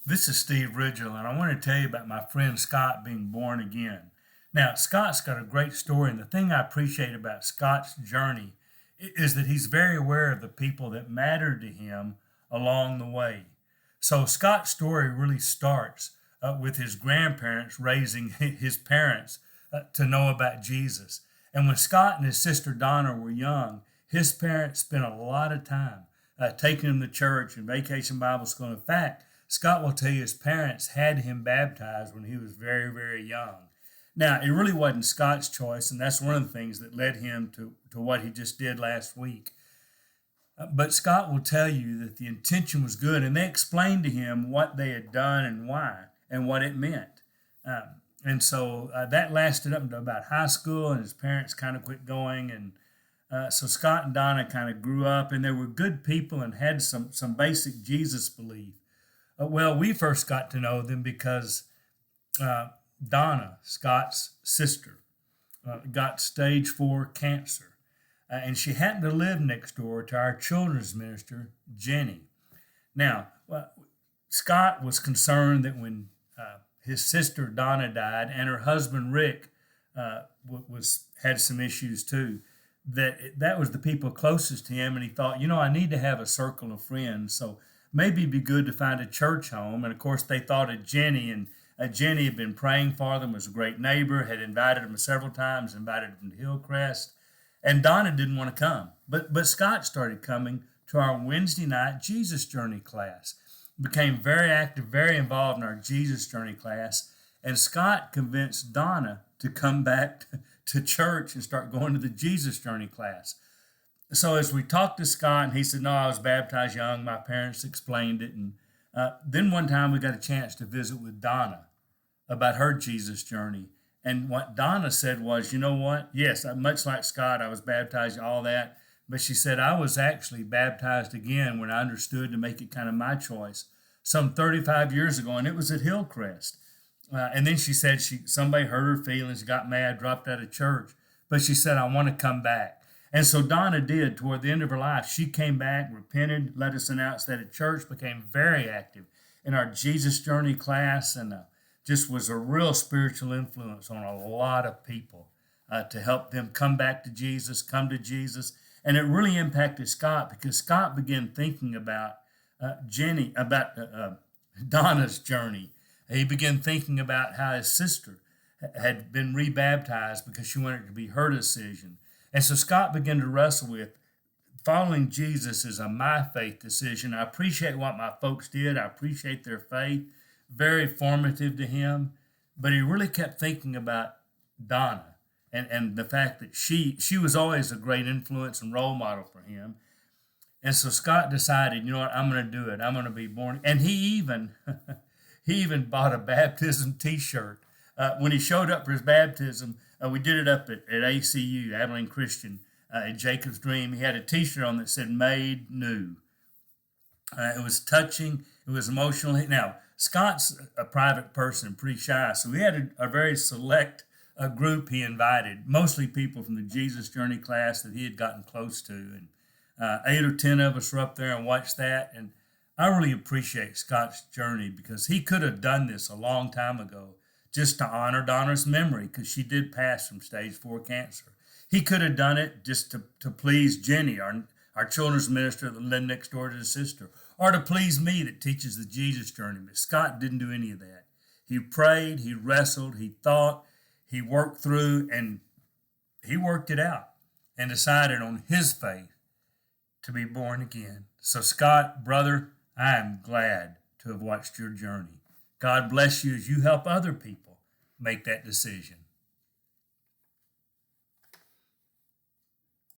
This is Steve Ridgell, and I want to tell you about my friend Scott being born again. Now, Scott's got a great story, and the thing I appreciate about Scott's journey is that he's very aware of the people that matter to him along the way. So, Scott's story really starts with his grandparents raising his parents to know about Jesus. And when Scott and his sister Donna were young, his parents spent a lot of time taking him to church and vacation Bible school. In fact, Scott will tell you his parents had him baptized when he was very, very young. Now, it really wasn't Scott's choice, and that's one of the things that led him to what he just did last week. But Scott will tell you that the intention was good, and they explained to him what they had done and why and what it meant. And so that lasted up to about high school, and his parents kind of quit going. And so Scott and Donna kind of grew up, and they were good people and had some basic Jesus belief. Well, we first got to know them because uh, Donna, Scott's sister, got stage 4 cancer. And she happened to live next door to our children's minister, Jenny. Now, Scott was concerned that when his sister Donna died and her husband Rick was had some issues too, that was the people closest to him, and he thought, I need to have a circle of friends. So maybe it'd be good to find a church home. And of course, they thought of Jenny, and Jenny had been praying for them, was a great neighbor, had invited them several times, invited them to Hillcrest. And Donna didn't want to come. But Scott started coming to our Wednesday night Jesus Journey class. Became very active, very involved in our Jesus Journey class. And Scott convinced Donna to come back to church and start going to the Jesus Journey class. So as we talked to Scott, and he said, no, I was baptized young. My parents explained it. And then one time we got a chance to visit with Donna about her Jesus journey. And what Donna said was, you know what? Yes, much like Scott, I was baptized, all that. But she said, I was actually baptized again when I understood to make it kind of my choice some 35 years ago, and it was at Hillcrest. And then she said somebody hurt her feelings, got mad, dropped out of church. But she said, I want to come back. And so Donna did. Toward the end of her life, she came back, repented, let us announce that at church, became very active in our Jesus Journey class, and just was a real spiritual influence on a lot of people to help them come back to Jesus, come to Jesus. And it really impacted Scott because Scott began thinking about Donna's journey. He began thinking about how his sister had been rebaptized because she wanted it to be her decision. And so Scott began to wrestle with following Jesus is a my faith decision. I appreciate what my folks did. I appreciate their faith, very formative to him. But he really kept thinking about Donna and the fact that she was always a great influence and role model for him. And so Scott decided, you know what, I'm going to do it. I'm going to be born. And he even bought a baptism T-shirt. When he showed up for his baptism, we did it up at ACU, Abilene Christian, at Jacob's Dream. He had a T-shirt on that said "Made New." It was touching. It was emotional. Now, Scott's a private person, pretty shy, so he had a very select group he invited, mostly people from the Jesus Journey class that he had gotten close to. And 8 or 10 of us were up there and watched that. And I really appreciate Scott's journey because he could have done this a long time ago just to honor Donna's memory because she did pass from stage 4 cancer. He could have done it just to please Jenny, our children's minister that lived next door to his sister, or to please me that teaches the Jesus journey. But Scott didn't do any of that. He prayed, he wrestled, he thought, he worked through, and he worked it out and decided on his faith to be born again. So Scott, brother, I am glad to have watched your journey. God bless you as you help other people make that decision.